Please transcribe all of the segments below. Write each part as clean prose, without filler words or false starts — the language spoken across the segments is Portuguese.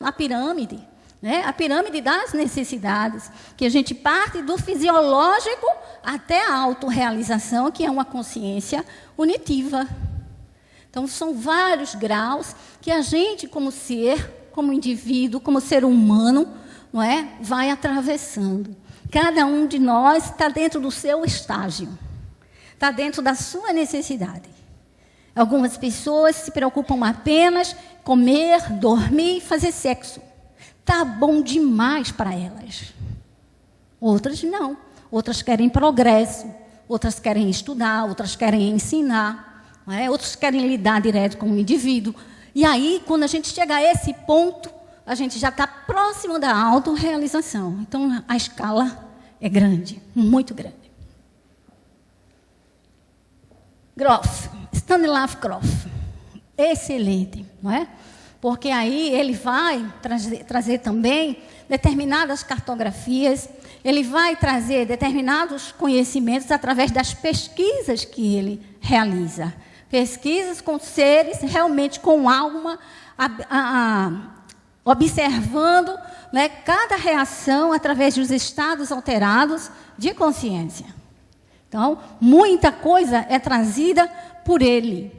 a pirâmide, né? A pirâmide das necessidades, que a gente parte do fisiológico até a autorrealização, que é uma consciência unitiva. Então, são vários graus que a gente, como ser, como indivíduo, como ser humano, não é, vai atravessando. Cada um de nós está dentro do seu estágio, está dentro da sua necessidade. Algumas pessoas se preocupam apenas em comer, dormir e fazer sexo. Está bom demais para elas. Outras não. Outras querem progresso, outras querem estudar, outras querem ensinar, não é? Outros querem lidar direto com o indivíduo. E aí, quando a gente chega a esse ponto, a gente já está próximo da autorrealização. Então, a escala é grande, muito grande. Grof, Stanislav Grof, excelente, não é? Porque aí ele vai trazer também determinadas cartografias, ele vai trazer determinados conhecimentos através das pesquisas que ele realiza. Pesquisas com seres realmente com alma, observando, né, cada reação através dos estados alterados de consciência. Então, muita coisa é trazida por ele.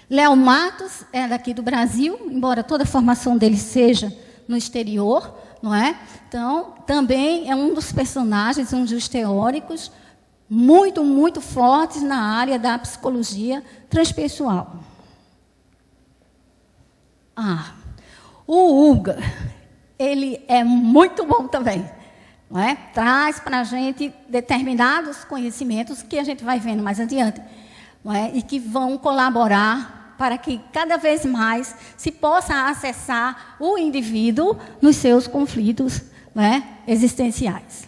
Léo Matos é daqui do Brasil, embora toda a formação dele seja no exterior, não é? Então, também é um dos personagens, um dos teóricos muito, muito fortes na área da psicologia transpessoal. O Uga, ele é muito bom também, não é? Traz para a gente determinados conhecimentos que a gente vai vendo mais adiante, não é? E que vão colaborar para que cada vez mais se possa acessar o indivíduo nos seus conflitos, não é, existenciais.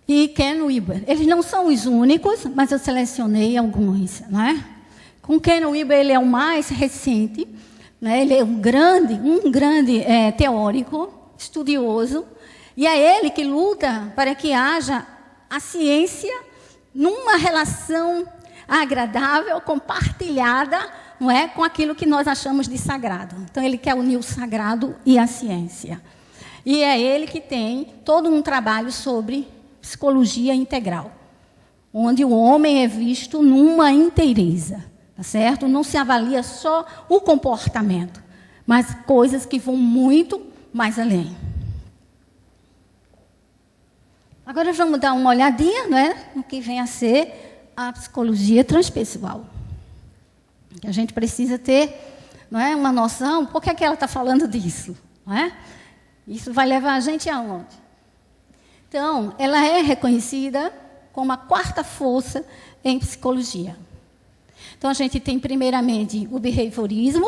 E Ken Wilber, eles não são os únicos, mas eu selecionei alguns, não é? Com Ken Wilber, ele é o mais recente, né? Ele é um grande teórico, estudioso, e é ele que luta para que haja a ciência numa relação agradável, compartilhada, não é, com aquilo que nós achamos de sagrado. Então, ele quer unir o sagrado e a ciência. E é ele que tem todo um trabalho sobre psicologia integral, onde o homem é visto numa inteireza, tá certo? Não se avalia só o comportamento, mas coisas que vão muito mais além. Agora vamos dar uma olhadinha, não é, no que vem a ser a psicologia transpessoal. A gente precisa ter, não é, uma noção, por que é que ela está falando disso? Não é? Isso vai levar a gente aonde? Então, ela é reconhecida como a quarta força em psicologia. Então, a gente tem, primeiramente, o behaviorismo,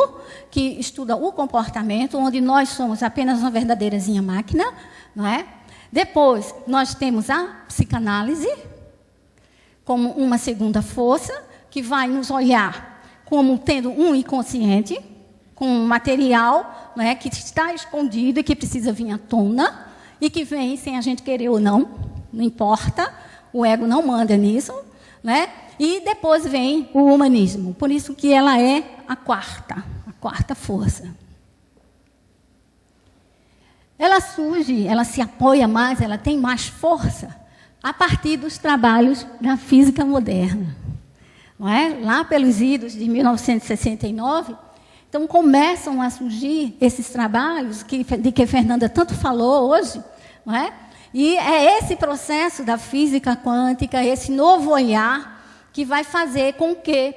que estuda o comportamento, onde nós somos apenas uma verdadeirazinha máquina, não é? Depois, nós temos a psicanálise, como uma segunda força, que vai nos olhar como tendo um inconsciente, com um material, não é, que está escondido e que precisa vir à tona, e que vem sem a gente querer ou não, não importa, o ego não manda nisso, né? E depois vem o humanismo, por isso que ela é a quarta força. Ela surge, ela se apoia mais, ela tem mais força a partir dos trabalhos da física moderna. Não é? Lá pelos idos de 1969, então começam a surgir esses trabalhos de que a Fernanda tanto falou hoje, não é? E é esse processo da física quântica, esse novo olhar, que vai fazer com que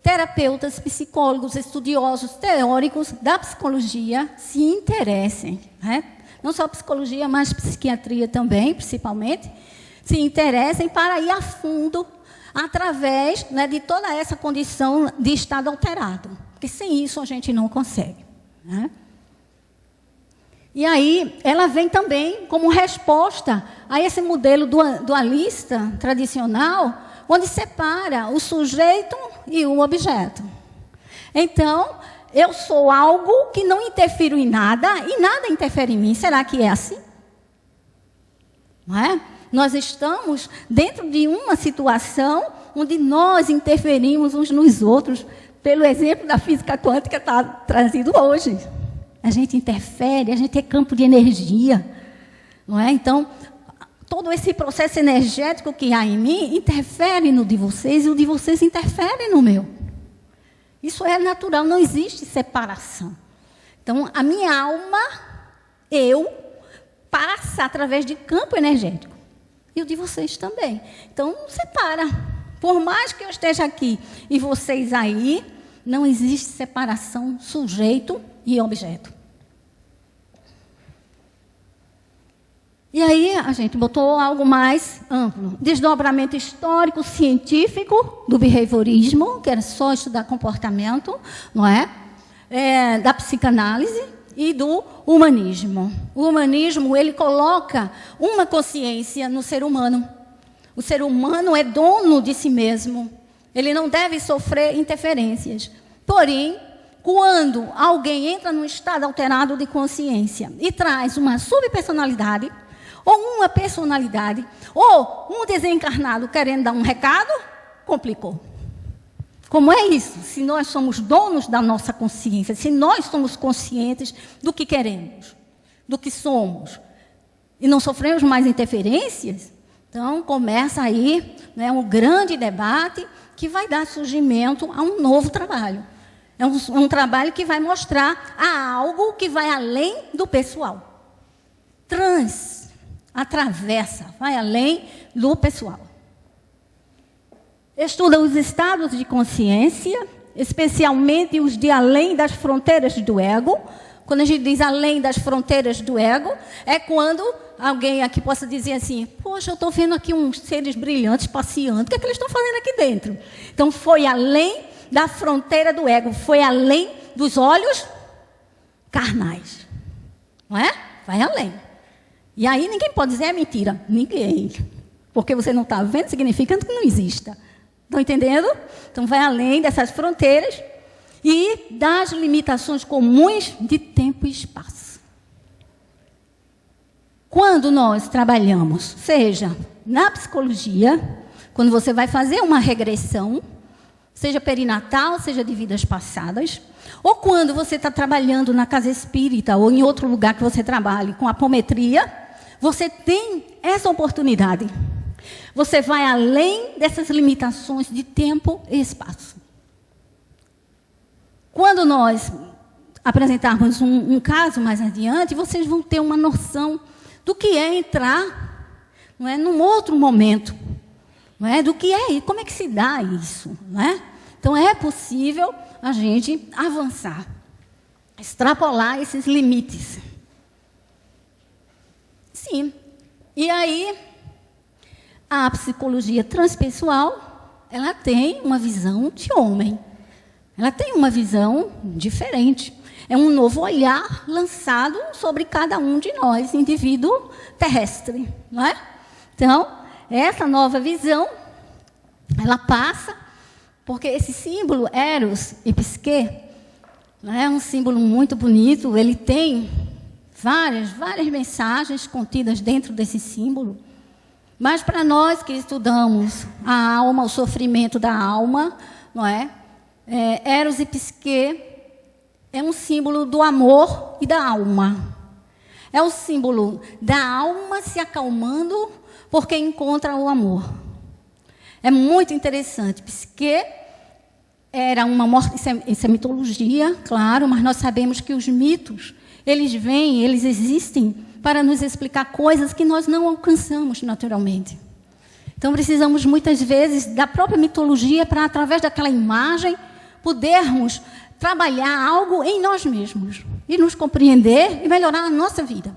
terapeutas, psicólogos, estudiosos, teóricos da psicologia se interessem, né? Não só psicologia, mas psiquiatria também, principalmente, se interessem para ir a fundo através, né, de toda essa condição de estado alterado. Porque sem isso a gente não consegue, né? E aí ela vem também como resposta a esse modelo dualista tradicional, onde separa o sujeito e o objeto. Então, eu sou algo que não interfiro em nada e nada interfere em mim. Será que é assim? Não é? Nós estamos dentro de uma situação onde nós interferimos uns nos outros pelo exemplo da física quântica está trazido hoje. A gente interfere, a gente é campo de energia, não é? Então, todo esse processo energético que há em mim interfere no de vocês e o de vocês interfere no meu. Isso é natural, não existe separação. Então, a minha alma, eu, passa através de campo energético. E o de vocês também. Então, não separa. Por mais que eu esteja aqui e vocês aí, não existe separação sujeito e objeto. E aí a gente botou algo mais amplo. Desdobramento histórico, científico do behaviorismo, que era só estudar comportamento, não é? Da psicanálise e do humanismo. O humanismo, ele coloca uma consciência no ser humano. O ser humano é dono de si mesmo. Ele não deve sofrer interferências. Porém, quando alguém entra num estado alterado de consciência e traz uma subpersonalidade, ou uma personalidade, ou um desencarnado querendo dar um recado, complicou. Como é isso? Se nós somos donos da nossa consciência, se nós somos conscientes do que queremos, do que somos, e não sofremos mais interferências, então começa aí, né, um grande debate que vai dar surgimento a um novo trabalho. É um trabalho que vai mostrar a algo que vai além do pessoal. Atravessa, vai além do pessoal. Estuda os estados de consciência, especialmente os de além das fronteiras do ego. Quando a gente diz além das fronteiras do ego, é quando alguém aqui possa dizer assim, poxa, eu estou vendo aqui uns seres brilhantes passeando, o que é que eles estão fazendo aqui dentro? Então, foi além da fronteira do ego, foi além dos olhos carnais. Não é? Vai além. E aí ninguém pode dizer é mentira. Ninguém. Porque você não está vendo, significa que não exista. Estão entendendo? Então, vai além dessas fronteiras e das limitações comuns de tempo e espaço. Quando nós trabalhamos, seja na psicologia, quando você vai fazer uma regressão, seja perinatal, seja de vidas passadas, ou quando você está trabalhando na casa espírita ou em outro lugar que você trabalhe com apometria, você tem essa oportunidade. Você vai além dessas limitações de tempo e espaço. Quando nós apresentarmos um caso mais adiante, vocês vão ter uma noção do que é entrar, não é, num outro momento. Não é? Do que é, como é que se dá isso, não é? Então, é possível a gente avançar, extrapolar esses limites. Sim. E aí, a psicologia transpessoal, ela tem uma visão de homem. Ela tem uma visão diferente. É um novo olhar lançado sobre cada um de nós, indivíduo terrestre, não é? Então, essa nova visão, ela passa, porque esse símbolo, Eros e Psique, é um símbolo muito bonito, ele tem várias mensagens contidas dentro desse símbolo, mas para nós que estudamos a alma, o sofrimento da alma, não é? Eros e Psique é um símbolo do amor e da alma. É o símbolo da alma se acalmando porque encontra o amor. É muito interessante. Psique era uma morte, isso é mitologia, claro, mas nós sabemos que os mitos, eles existem para nos explicar coisas que nós não alcançamos naturalmente. Então, precisamos muitas vezes da própria mitologia para, através daquela imagem, podermos trabalhar algo em nós mesmos e nos compreender e melhorar a nossa vida.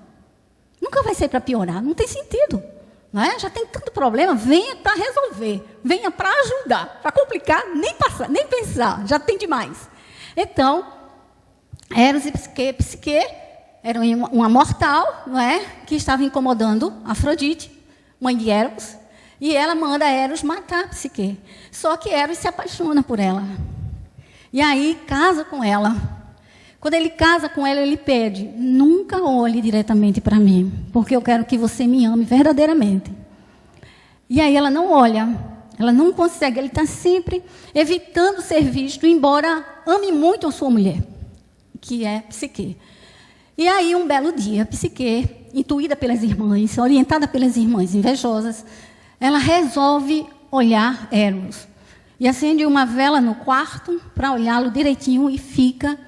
Nunca vai ser para piorar, não tem sentido. Não é? Já tem tanto problema, venha para resolver, venha para ajudar, para complicar, nem pensar, já tem demais. Então, Eros e Psique eram uma mortal, não é? Que estava incomodando Afrodite, mãe de Eros, e ela manda Eros matar Psique. Só que Eros se apaixona por ela. E aí casa com ela. Quando ele casa com ela, ele pede, nunca olhe diretamente para mim, porque eu quero que você me ame verdadeiramente. E aí ela não olha. Ela não consegue, ele está sempre evitando ser visto, embora ame muito a sua mulher, que é Psique. E aí, um belo dia, Psique, intuída pelas irmãs, orientada pelas irmãs invejosas, ela resolve olhar Eros. E acende uma vela no quarto para olhá-lo direitinho e fica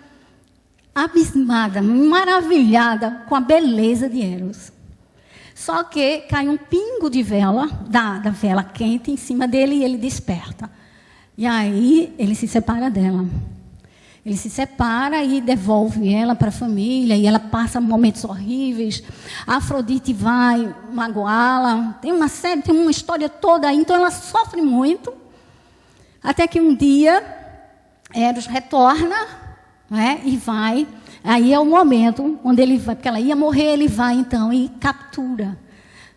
abismada, maravilhada com a beleza de Eros. Só que cai um pingo de vela, da vela quente, em cima dele e ele desperta. E aí ele se separa dela. Ele se separa e devolve ela para a família, e ela passa momentos horríveis. A Afrodite vai magoá-la. Tem uma história toda aí, então ela sofre muito. Até que um dia, Eros retorna, né, e vai. Aí é o momento onde ele vai, porque ela ia morrer, ele vai então e captura.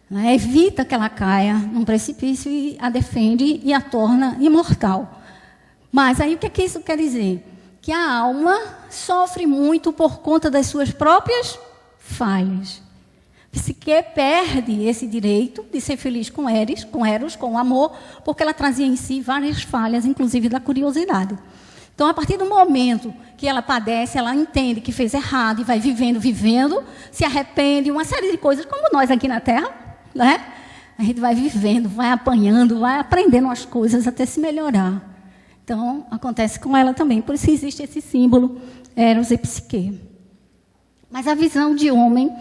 Né, evita que ela caia num precipício e a defende e a torna imortal. Mas aí o que isso quer dizer? Que a alma sofre muito por conta das suas próprias falhas. Psique perde esse direito de ser feliz com Eros, com o amor, porque ela trazia em si várias falhas, inclusive da curiosidade. Então, a partir do momento que ela padece, ela entende que fez errado e vai vivendo, se arrepende, uma série de coisas, como nós aqui na Terra, né? A gente vai vivendo, vai apanhando, vai aprendendo as coisas até se melhorar. Então, acontece com ela também. Por isso existe esse símbolo, Eros e Psique. Mas a visão de homem,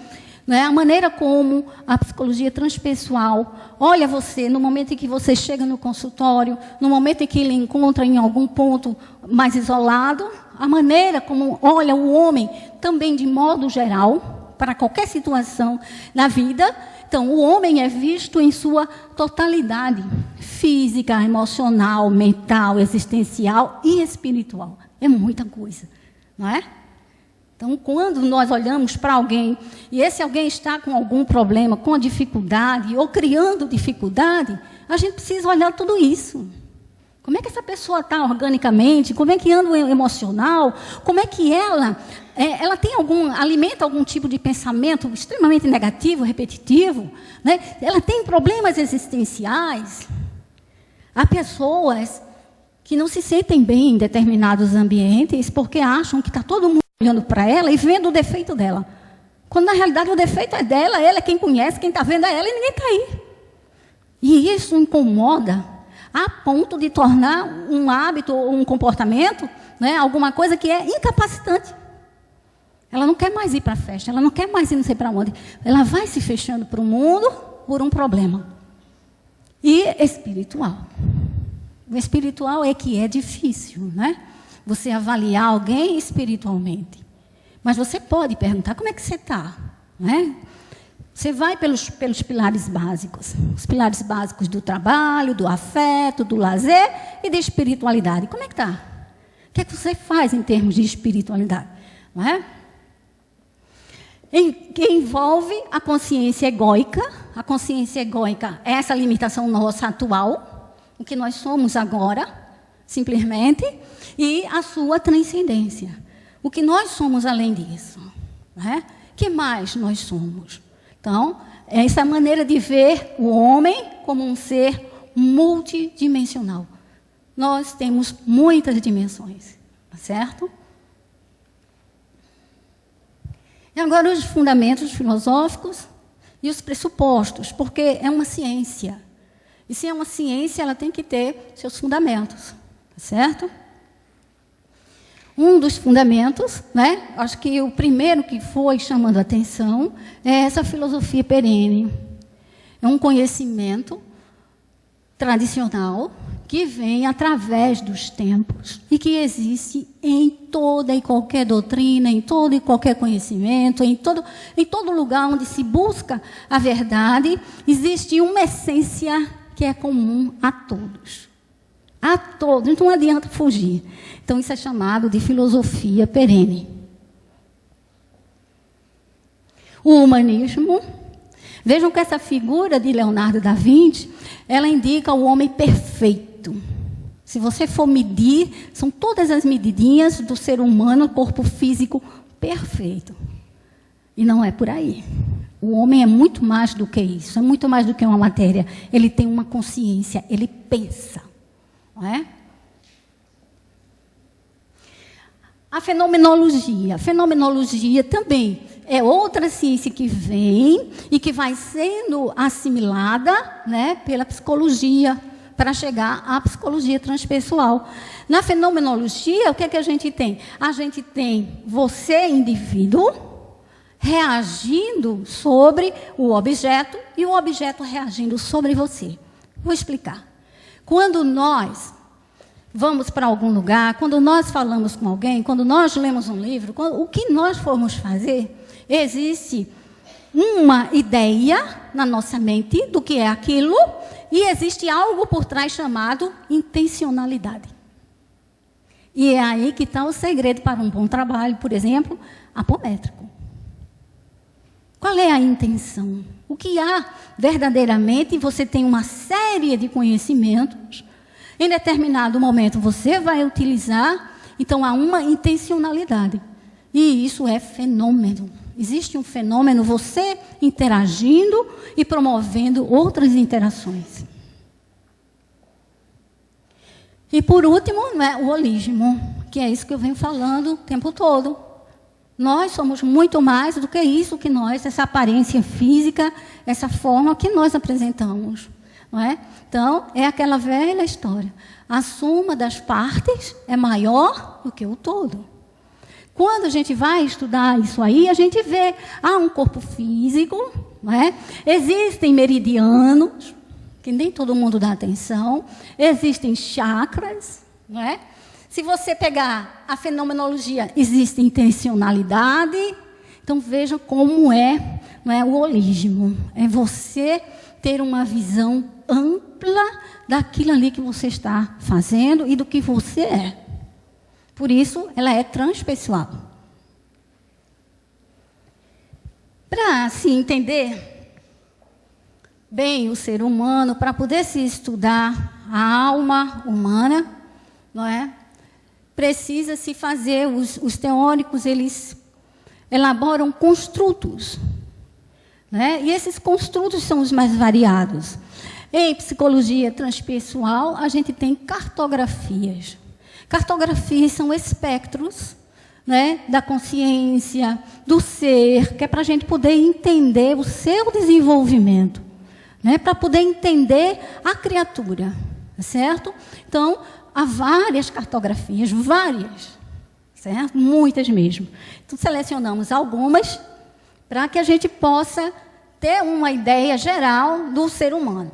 né, a maneira como a psicologia transpessoal olha você no momento em que você chega no consultório, no momento em que ele encontra em algum ponto mais isolado, a maneira como olha o homem também de modo geral, para qualquer situação na vida. Então, o homem é visto em sua totalidade, física, emocional, mental, existencial e espiritual. É muita coisa, não é? Então, quando nós olhamos para alguém, e esse alguém está com algum problema, com dificuldade, ou criando dificuldade, a gente precisa olhar tudo isso. Como é que essa pessoa está organicamente? Como é que anda o emocional? Como é que ela alimenta algum tipo de pensamento extremamente negativo, repetitivo? Né? Ela tem problemas existenciais. Há pessoas que não se sentem bem em determinados ambientes porque acham que está todo mundo olhando para ela e vendo o defeito dela. Quando, na realidade, o defeito é dela, ela é quem conhece, quem está vendo é ela e ninguém está aí. E isso incomoda a ponto de tornar um hábito ou um comportamento, né, alguma coisa que é incapacitante. Ela não quer mais ir para a festa, ela não quer mais ir não sei para onde. Ela vai se fechando para o mundo por um problema. E espiritual. O espiritual é que é difícil, né? Você avaliar alguém espiritualmente. Mas você pode perguntar, como é que você está? Né? Você vai pelos pilares básicos. Os pilares básicos do trabalho, do afeto, do lazer e da espiritualidade. Como é que está? O que é que você faz em termos de espiritualidade? Não é? Que envolve a consciência egóica. A consciência egóica é essa limitação nossa atual, o que nós somos agora, simplesmente, e a sua transcendência. O que nós somos além disso. Não é? O que mais nós somos? Então, essa maneira de ver o homem como um ser multidimensional. Nós temos muitas dimensões, certo? E agora os fundamentos filosóficos e os pressupostos, porque é uma ciência. E se é uma ciência, ela tem que ter seus fundamentos, certo? Um dos fundamentos, né, acho que o primeiro que foi chamando a atenção é essa filosofia perene. É um conhecimento tradicional que vem através dos tempos e que existe em toda e qualquer doutrina, em todo e qualquer conhecimento, em todo lugar onde se busca a verdade, existe uma essência que é comum a todos. A todos, então não adianta fugir. Então, isso é chamado de filosofia perene. O humanismo, vejam que essa figura de Leonardo da Vinci, ela indica o homem perfeito. Se você for medir, são todas as medidinhas do ser humano, corpo físico perfeito. E não é por aí. O homem é muito mais do que isso, é muito mais do que uma matéria. Ele tem uma consciência, ele pensa, não é? A fenomenologia. A fenomenologia também é outra ciência que vem e que vai sendo assimilada, né, pela psicologia, para chegar à psicologia transpessoal. Na fenomenologia, o que é que a gente tem? A gente tem você, indivíduo, reagindo sobre o objeto e o objeto reagindo sobre você. Vou explicar. Quando nós vamos para algum lugar, quando nós falamos com alguém, quando nós lemos um livro, o que nós formos fazer, existe uma ideia na nossa mente do que é aquilo e existe algo por trás chamado intencionalidade. E é aí que está o segredo para um bom trabalho, por exemplo, apométrico. Qual é a intenção? O que há verdadeiramente? Você tem uma série de conhecimentos. Em determinado momento você vai utilizar, então há uma intencionalidade. E isso é fenômeno. Existe um fenômeno, você interagindo e promovendo outras interações. E por último, né, o holismo, que é isso que eu venho falando o tempo todo. Nós somos muito mais do que isso que nós, essa aparência física, essa forma que nós apresentamos. Não é? Então, é aquela velha história. A soma das partes é maior do que o todo. Quando a gente vai estudar isso aí, a gente vê, há um corpo físico, não é? Existem meridianos, que nem todo mundo dá atenção, existem chakras, não é? Se você pegar a fenomenologia, existe intencionalidade. Então, veja como é, não é, o holismo. É você ter uma visão ampla daquilo ali que você está fazendo e do que você é. Por isso, ela é transpessoal. Para se entender bem o ser humano, para poder se estudar a alma humana, não é? Precisa-se fazer, os teóricos, eles elaboram construtos, né? E esses construtos são os mais variados. Em psicologia transpessoal, a gente tem cartografias. Cartografias são espectros, né, da consciência, do ser, que é para a gente poder entender o seu desenvolvimento, né, para poder entender a criatura, certo? Então, há várias cartografias, várias, certo? Muitas mesmo. Então, selecionamos algumas para que a gente possa ter uma ideia geral do ser humano.